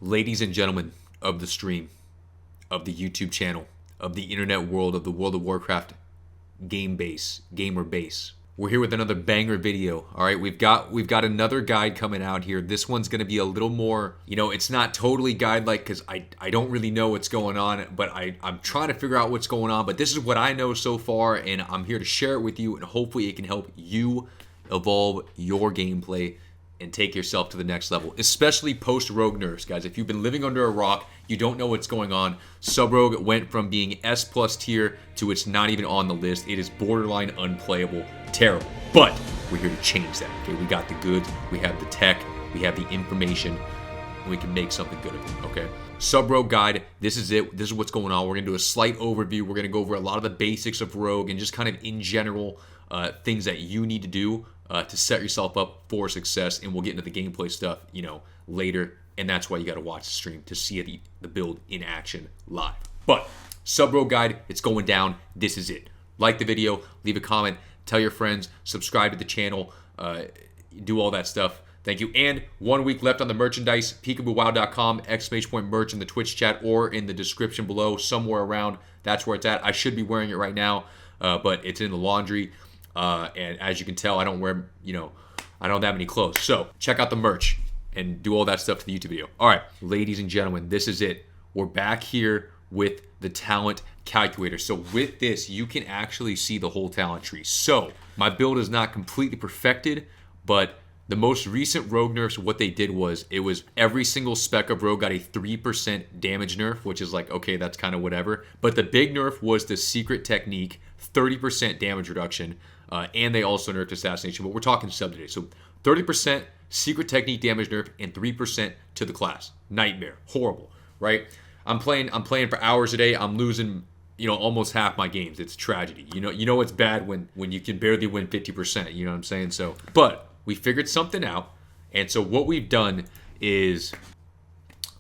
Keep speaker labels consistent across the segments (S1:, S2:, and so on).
S1: Ladies and gentlemen of the stream, of the YouTube channel, of the internet world, of the World of Warcraft gamer base. We're here with another banger video. All right, we've got another guide coming out here. This one's going to be a little more, it's not totally guide-like because I don't really know what's going on, but I'm trying to figure out what's going on. But this is what I know so far, and I'm here to share it with you, and hopefully it can help you evolve your gameplay and take yourself to the next level, especially post-rogue nerfs, guys. If you've been living under a rock, you don't know what's going on. Sub-rogue went from being S+ tier to it's not even on the list. It is borderline unplayable, terrible. But we're here to change that, okay? We got the goods, we have the tech, we have the information, and we can make something good of it, okay? Sub-rogue guide, this is it. This is what's going on. We're gonna do a slight overview. We're gonna go over a lot of the basics of rogue and just kind of in general things that you need to do to set yourself up for success, and we'll get into the gameplay stuff, later, and that's why you got to watch the stream to see the build in action live. But sub-rogue guide, it's going down. This is it. Like the video, leave a comment, tell your friends, subscribe to the channel, do all that stuff. Thank you. And 1 week left on the merchandise. Pikabooirl.com, !merch in the Twitch chat or in the description below, somewhere around. That's where it's at. I should be wearing it right now, but it's in the laundry. And as you can tell, I don't wear, I don't have any clothes. So check out the merch and do all that stuff to the YouTube video. All right, ladies and gentlemen, this is it. We're back here with the talent calculator. So with this, you can actually see the whole talent tree. So my build is not completely perfected, but the most recent rogue nerfs, what they did was, it was every single spec of rogue got a 3% damage nerf, which is like, okay, that's kind of whatever. But the big nerf was the secret technique, 30% damage reduction, and they also nerfed assassination, but we're talking sub today. So 30% secret technique damage nerf and 3% to the class. Nightmare. Horrible, right? I'm playing for hours a day. I'm losing, almost half my games. It's tragedy. You know it's bad when you can barely win 50%, you know what I'm saying? So, but we figured something out, and so what we've done is,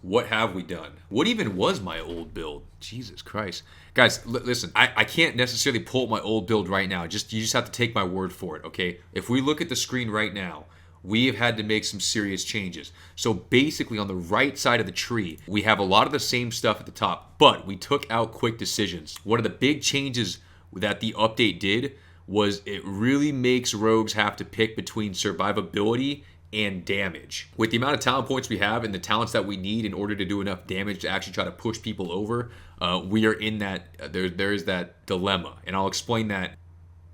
S1: what have we done? What even was my old build? Jesus Christ. Guys, listen, I can't necessarily pull up my old build right now. You just have to take my word for it, okay? If we look at the screen right now, we have had to make some serious changes. So basically on the right side of the tree, we have a lot of the same stuff at the top, but we took out quick decisions. One of the big changes that the update did was it really makes rogues have to pick between survivability and damage. With the amount of talent points we have and the talents that we need in order to do enough damage to actually try to push people over, we are in that, there is that dilemma. And I'll explain that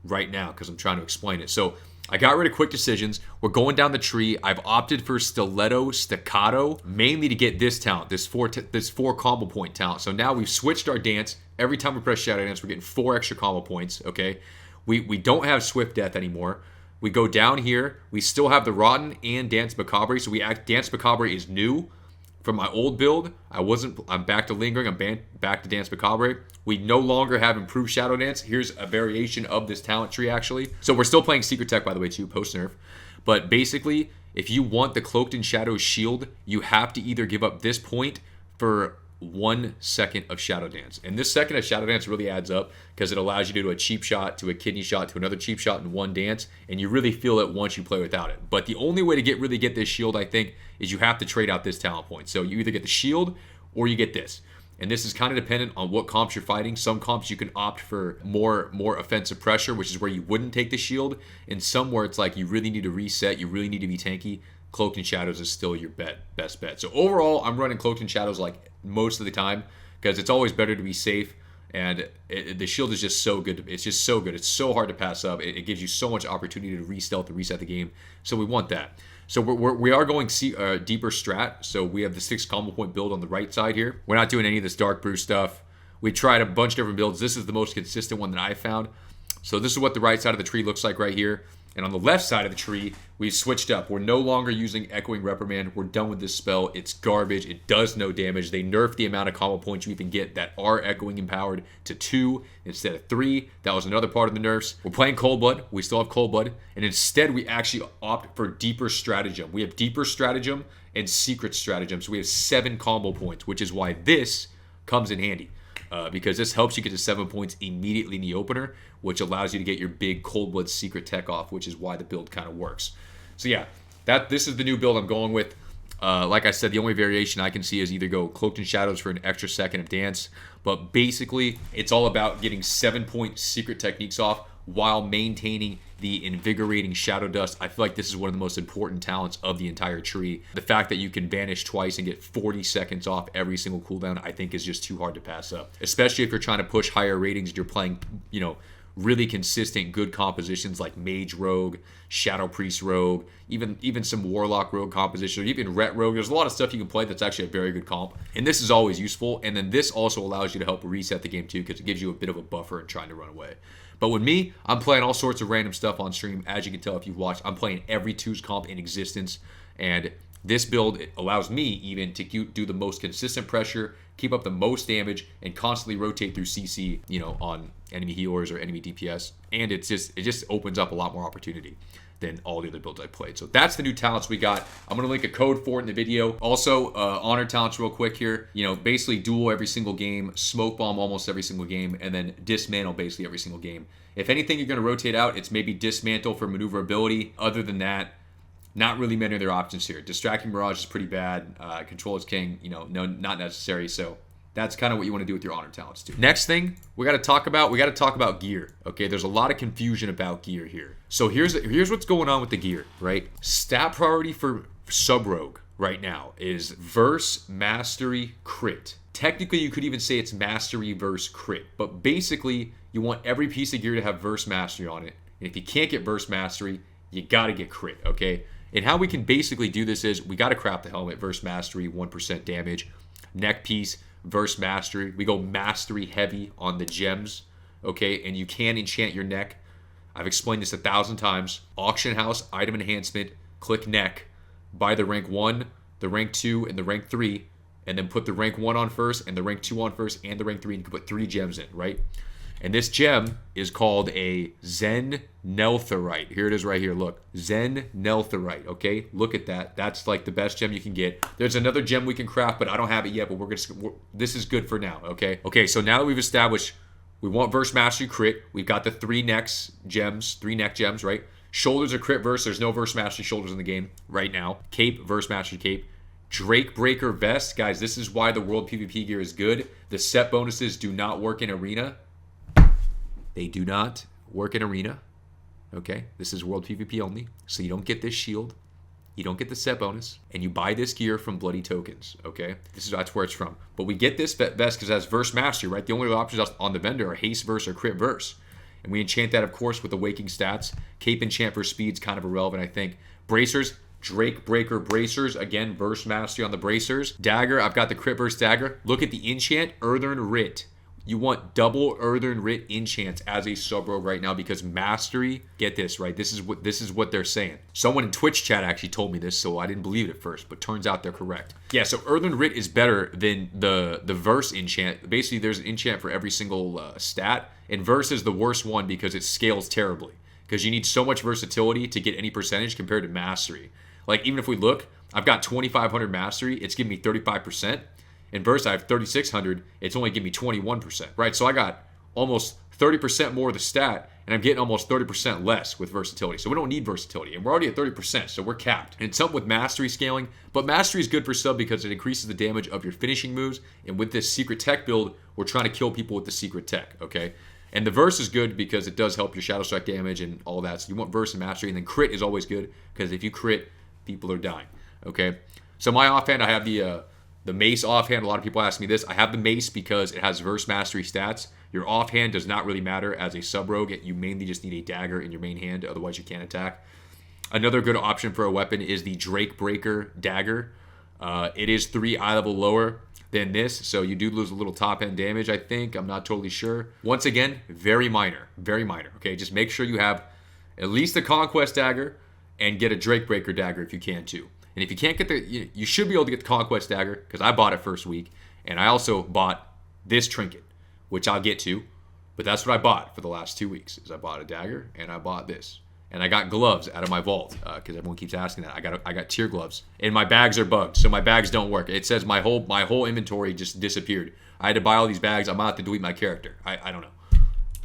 S1: right now because I'm trying to explain it. So I got rid of quick decisions. We're going down the tree. I've opted for stiletto, staccato, mainly to get this talent, this four combo point talent. So now we've switched our dance. Every time we press shadow dance, we're getting 4 extra combo points, okay? We don't have swift death anymore. We go down here. We still have the Rotten and Dance Macabre. So Dance Macabre is new from my old build. I'm back to Lingering. I'm back to Dance Macabre. We no longer have improved Shadow Dance. Here's a variation of this talent tree, actually. So we're still playing Secret Tech, by the way, too, post-nerf. But basically, if you want the Cloaked in Shadows shield, you have to either give up this point for 1 second of Shadow Dance. And this second of Shadow Dance really adds up because it allows you to do a cheap shot, to a kidney shot, to another cheap shot in one dance, and you really feel it once you play without it. But the only way to really get this shield, I think, is you have to trade out this talent point. So you either get the shield or you get this. And this is kind of dependent on what comps you're fighting. Some comps you can opt for more offensive pressure, which is where you wouldn't take the shield. And some where it's like you really need to reset, you really need to be tanky. Cloaked in Shadows is still your best bet. So overall, I'm running Cloaked in Shadows like most of the time because it's always better to be safe. And the shield is just so good. It's just so good. It's so hard to pass up. It gives you so much opportunity to re-stealth and reset the game. So we want that. So we are going deeper strat. So we have the 6 combo point build on the right side here. We're not doing any of this Dark Brew stuff. We tried a bunch of different builds. This is the most consistent one that I found. So this is what the right side of the tree looks like right here. And on the left side of the tree, we've switched up. We're no longer using Echoing Reprimand. We're done with this spell. It's garbage. It does no damage. They nerfed the amount of combo points you even get that are Echoing empowered to 2 instead of 3. That was another part of the nerfs. We're playing Cold Blood. We still have Cold Blood. And instead, we actually opt for Deeper Stratagem. We have Deeper Stratagem and Secret Stratagem. So we have 7 combo points, which is why this comes in handy. Because this helps you get to 7 points immediately in the opener, which allows you to get your big Cold Blood secret tech off, which is why the build kind of works. So yeah, this is the new build I'm going with. Like I said, the only variation I can see is either go Cloaked in Shadows for an extra second of dance, but basically it's all about getting 7-point secret techniques off while maintaining the invigorating Shadow Dust. I feel like this is one of the most important talents of the entire tree. The fact that you can vanish twice and get 40 seconds off every single cooldown, I think is just too hard to pass up. Especially if you're trying to push higher ratings and you're playing, you know, really consistent good compositions like Mage Rogue, Shadow Priest Rogue, even some Warlock Rogue composition, or even Ret Rogue. There's a lot of stuff you can play that's actually a very good comp. And this is always useful. And then this also allows you to help reset the game too, because it gives you a bit of a buffer in trying to run away. But with me, I'm playing all sorts of random stuff on stream. As you can tell if you've watched, I'm playing every 2's comp in existence. And this build, it allows me even to do the most consistent pressure, keep up the most damage, and constantly rotate through CC, you know, on enemy healers or enemy DPS. And it just opens up a lot more opportunity than all the other builds I played. So that's the new talents we got. I'm gonna link a code for it in the video. Also, honor talents real quick here. You know, basically duel every single game, smoke bomb almost every single game, and then dismantle basically every single game. If anything you're gonna rotate out, it's maybe dismantle for maneuverability. Other than that, not really many other options here. Distracting Barrage is pretty bad. Control is king, you know, no, not necessary. So that's kind of what you want to do with your honor talents too. Next thing we got to talk about gear. Okay, there's a lot of confusion about gear here. So here's what's going on with the gear, right? Stat priority for Sub Rogue right now is Verse, Mastery, Crit. Technically, you could even say it's Mastery versus Crit, but basically, you want every piece of gear to have Verse Mastery on it. And if you can't get Verse Mastery, you got to get Crit, okay? And how we can basically do this is we got to craft the helmet, Verse Mastery, 1% damage, neck piece, Verse Mastery. We go Mastery heavy on the gems, okay? And you can enchant your neck. I've explained this 1,000 times. Auction House, item enhancement, click neck, buy the rank 1, the rank 2, and the rank 3, and then put the rank 1 on first, and the rank 2 on first, and the rank 3, and you can put 3 gems in, right? And this gem is called a Zen Neltherite. Here it is right here, look. Zen Neltherite, okay? Look at that. That's like the best gem you can get. There's another gem we can craft, but I don't have it yet, but this is good for now, okay? Okay, so now that we've established we want Verse Mastery Crit, we've got the 3 neck gems, right? Shoulders are Crit Verse. There's no Verse Mastery Shoulders in the game right now. Cape, Verse Mastery Cape. Drake Breaker Vest. Guys, this is why the World PvP gear is good. The set bonuses do not work in Arena. They do not work in Arena, okay? This is World PvP only, so you don't get this shield, you don't get the set bonus, and you buy this gear from Bloody Tokens, okay? That's where it's from. But we get this vest because it has Verse Mastery, right? The only options on the vendor are Haste Verse or Crit Verse. And we enchant that, of course, with Awaking stats. Cape enchant for speed's kind of irrelevant, I think. Bracers, Drake Breaker Bracers. Again, Verse Mastery on the Bracers. Dagger, I've got the Crit Verse Dagger. Look at the enchant, Earthern Writ. You want double Earthern Writ enchants as a sub rogue right now because Mastery, get this, right? This is what they're saying. Someone in Twitch chat actually told me this, so I didn't believe it at first, but turns out they're correct. Yeah, so Earthern Writ is better than the Verse enchant. Basically, there's an enchant for every single stat, and Verse is the worst one because it scales terribly. Because you need so much versatility to get any percentage compared to Mastery. Like, even if we look, I've got 2,500 Mastery, it's giving me 35%. In Verse, I have 3,600. It's only giving me 21%, right? So I got almost 30% more of the stat, and I'm getting almost 30% less with versatility. So we don't need versatility, and we're already at 30%, so we're capped. And it's something with Mastery scaling, but Mastery is good for sub because it increases the damage of your finishing moves, and with this secret tech build, we're trying to kill people with the secret tech, okay? And the Verse is good because it does help your Shadow Strike damage and all that. So you want Verse and Mastery, and then Crit is always good because if you crit, people are dying, okay? So my offhand, I have the Mace offhand. A lot of people ask me this. I have the Mace because it has Verse Mastery stats. Your offhand does not really matter as a sub-rogue. You mainly just need a dagger in your main hand. Otherwise, you can't attack. Another good option for a weapon is the Drake Breaker Dagger. It is 3 eye level lower than this, so you do lose a little top-end damage, I think. I'm not totally sure. Once again, very minor. Very minor, okay? Just make sure you have at least a Conquest Dagger and get a Drake Breaker Dagger if you can, too. And if you can't get you should be able to get the Conquest Dagger because I bought it first week. And I also bought this trinket, which I'll get to. But that's what I bought for the last 2 weeks. Is I bought a dagger and I bought this. And I got gloves out of my vault because everyone keeps asking that. I got tier gloves. And my bags are bugged, so my bags don't work. It says my whole inventory just disappeared. I had to buy all these bags. I'm about to delete my character. I don't know.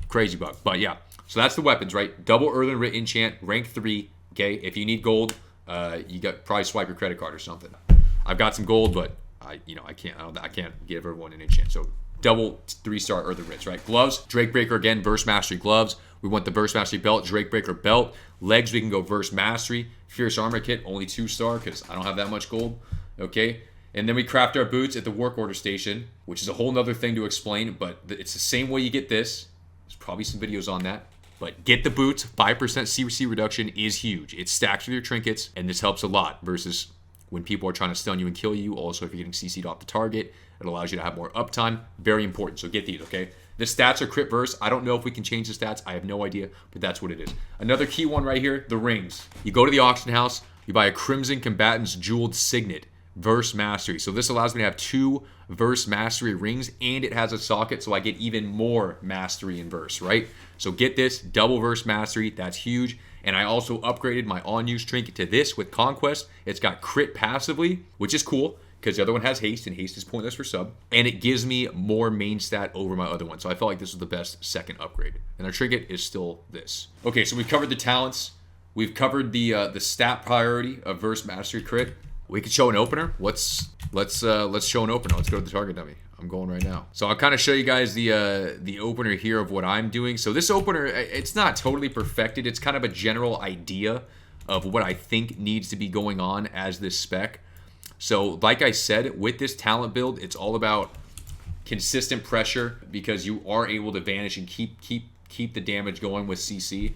S1: Crazy bug. But yeah. So that's the weapons, right? Double Earthen Writ enchant, rank 3. Okay, if you need gold, you got probably swipe your credit card or something. I've got some gold, but I can't give everyone an enchant. So double 3-star Earthen Ritz, right? Gloves, Drake Breaker again, Burst Mastery gloves. We want the Burst Mastery belt, Drake Breaker belt. Legs, we can go Burst Mastery. Fierce Armor Kit, only 2-star because I don't have that much gold. Okay. And then we craft our boots at the work order station, which is a whole nother thing to explain, but it's the same way you get this. There's probably some videos on that. But get the boots, 5% CC reduction is huge. It stacks with your trinkets, and this helps a lot versus when people are trying to stun you and kill you. Also, if you're getting CC'd off the target, it allows you to have more uptime. Very important, so get these, okay? The stats are crit verse. I don't know if we can change the stats. I have no idea, but that's what it is. Another key one right here, the rings. You go to the auction house, you buy a Crimson Combatant's Jeweled Signet. Verse Mastery. So this allows me to have 2 Verse Mastery rings, and it has a socket, so I get even more Mastery in Verse, right? So get this, double Verse Mastery, that's huge. And I also upgraded my on-use trinket to this with Conquest. It's got crit passively, which is cool, because the other one has haste, and haste is pointless for sub. And it gives me more main stat over my other one. So I felt like this was the best second upgrade. And our trinket is still this. Okay, so we've covered the talents. We've covered the stat priority of Verse Mastery crit. We could show an opener. Let's show an opener. Let's go to the target dummy. I'm going right now. So I'll kind of show you guys the opener here of what I'm doing. So this opener, it's not totally perfected. It's kind of a general idea of what I think needs to be going on as this spec. So like I said, with this talent build, it's all about consistent pressure because you are able to vanish and keep the damage going with CC.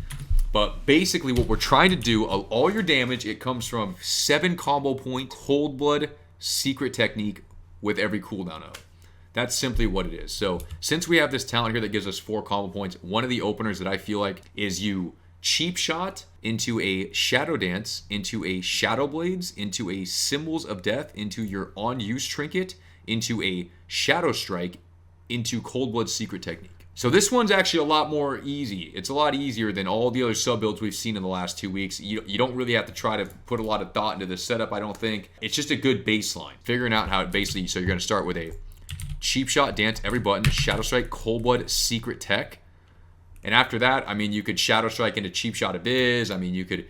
S1: But basically what we're trying to do, all your damage, it comes from 7 combo point Cold Blood secret technique with every cooldown of. That's simply what it is. So since we have this talent here that gives us 4 combo points, one of the openers that I feel like is you cheap shot into a Shadow Dance, into a Shadow Blades, into a Symbols of Death, into your on-use trinket, into a Shadow Strike, into Cold Blood secret technique. So this one's actually a lot more easy. It's a lot easier than all the other sub builds we've seen in the last 2 weeks. You don't really have to try to put a lot of thought into the setup, I don't think. It's just a good baseline. Figuring out how it basically, so you're going to start with a cheap shot, dance every button, Shadow Strike, Cold Blood, secret tech. And after that, I mean, you could Shadow Strike into cheap shot Abyss. I mean, you could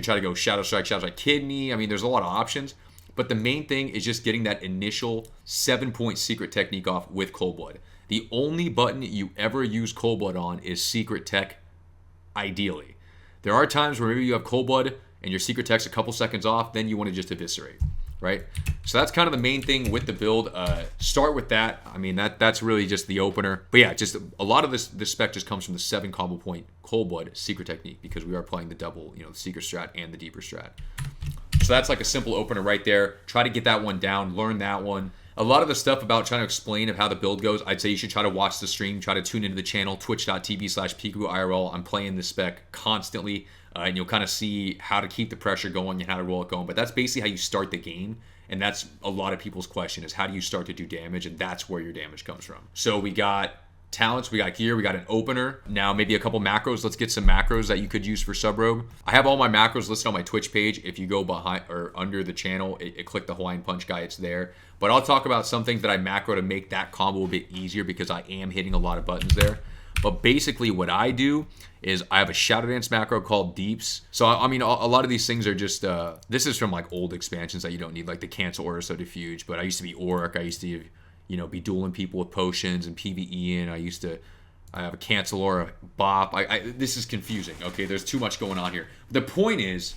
S1: try to go Shadow Strike Kidney. I mean, there's a lot of options. But the main thing is just getting that initial 7-point secret technique off with Cold Blood. The only button you ever use Cold Blood on is Secret Tech, ideally. There are times where maybe you have Cold Blood and your Secret Tech's a couple seconds off, then you want to just eviscerate, right? So that's kind of the main thing with the build. Start with that. I mean, that's really just the opener. But yeah, just a lot of this spec just comes from the 7 combo point Cold Blood Secret Technique because we are playing the double, the Secret Strat and the Deeper Strat. So that's like a simple opener right there. Try to get that one down, learn that one. A lot of the stuff about trying to explain of how the build goes, I'd say you should try to watch the stream, try to tune into the channel, twitch.tv/Pikabooirl. I'm playing this spec constantly, and you'll kind of see how to keep the pressure going and how to roll it going. But that's basically how you start the game, and that's a lot of people's question is how do you start to do damage, and that's where your damage comes from. So we got talents, we got gear, we got an opener. Now maybe a couple macros. Let's get some macros that you could use for sub rogue. I have all my macros listed on my Twitch page. If you go behind or under the channel, click the Hawaiian Punch guy, it's there. But I'll talk about some things that I macro to make that combo a bit easier because I am hitting a lot of buttons there. But basically what I do is I have a Shadow Dance macro called Deeps. So I mean, a lot of these things are just, this is from like old expansions that you don't need, like the Cancel Aura So Diffuge. But I used to be Auric, I used to be dueling people with potions and PvE, and I have a Cancel Aura Bop. This is confusing, okay? There's too much going on here. The point is,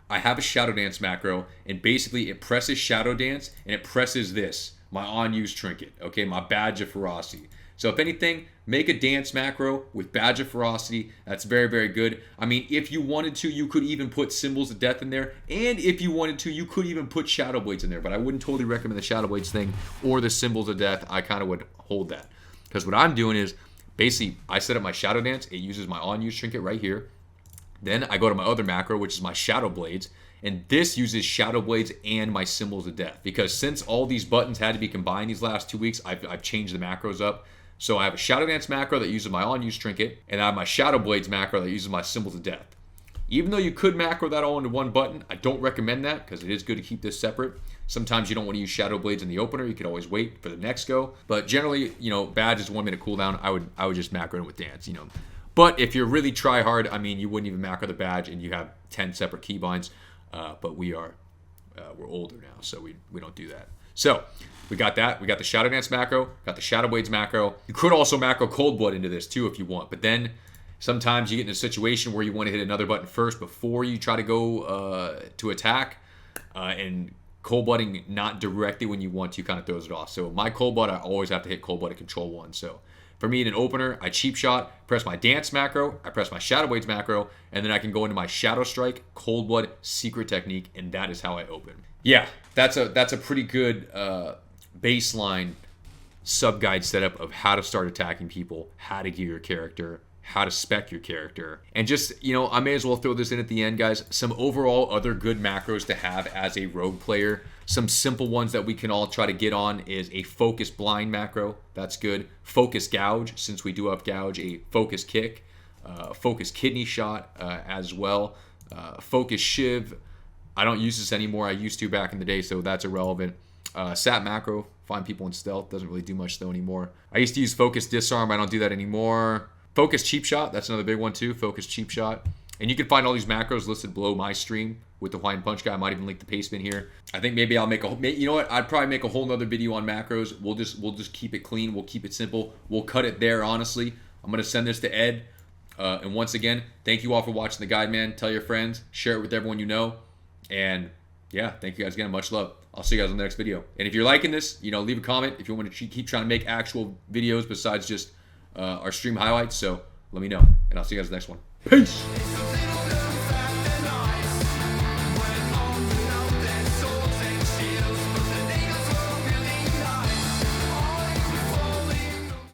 S1: I have a Shadow Dance macro, and basically it presses Shadow Dance, and it presses this, my on-use trinket, okay? My Badge of Ferocity. So if anything, make a dance macro with Badge of Ferocity. That's very, very good. I mean, if you wanted to, you could even put Symbols of Death in there. And if you wanted to, you could even put Shadow Blades in there. But I wouldn't totally recommend the Shadow Blades thing or the Symbols of Death. I kind of would hold that. Because what I'm doing is, basically, I set up my Shadow Dance. It uses my on-use trinket right here. Then I go to my other macro, which is my Shadow Blades. And this uses Shadow Blades and my Symbols of Death. Because since all these buttons had to be combined these last 2 weeks, I've changed the macros up. So I have a Shadow Dance macro that uses my on-use trinket, and I have my Shadow Blades macro that uses my Symbols of Death. Even though you could macro that all into one button, I don't recommend that because it is good to keep this separate. Sometimes you don't want to use Shadow Blades in the opener. You could always wait for the next go. But generally, Badge is 1 minute cooldown. I would just macro it with Dance, But if you're really try hard, I mean, you wouldn't even macro the Badge and you have 10 separate keybinds. But we are we're older now, so we don't do that. So we got that. We got the Shadow Dance macro, got the Shadow Blades macro. You could also macro Cold Blood into this too if you want, but then sometimes you get in a situation where you want to hit another button first before you try to go to attack, and Cold Blooding not directly when you want to kind of throws it off. So my Cold Blood, I always have to hit Cold Blood at control 1. So for me in an opener, I cheap shot, press my Dance macro, I press my Shadow Blades macro, and then I can go into my Shadow Strike, Cold Blood, Secret Technique, and that is how I open. Yeah, that's a pretty good baseline sub-guide setup of how to start attacking people, how to gear your character, how to spec your character. And just, you know, I may as well throw this in at the end, guys. Some overall other good macros to have as a rogue player. Some simple ones that we can all try to get on is a Focus Blind macro. That's good. Focus Gouge, since we do have Gouge. A Focus Kick. Focus Kidney Shot as well. Focus Shiv. I don't use this anymore. I used to back in the day, so that's irrelevant. Sap macro. Find people in stealth. Doesn't really do much though anymore. I used to use Focus Disarm. I don't do that anymore. Focus Cheap Shot, that's another big one too. Focus Cheap Shot. And you can find all these macros listed below my stream with the Hawaiian Punch guy. I might even link the paste bin here. I think maybe I'll make you know what? I'd probably make a whole nother video on macros. We'll just keep it clean. We'll keep it simple. We'll cut it there, honestly. I'm going to send this to Ed. And once again, thank you all for watching the guide, man. Tell your friends. Share it with everyone you know. And yeah, thank you guys again. Much love. I'll see you guys on the next video. And if you're liking this, you know, leave a comment if you want to keep trying to make actual videos besides just our stream highlights. So let me know, and I'll see you guys in the next one. Peace!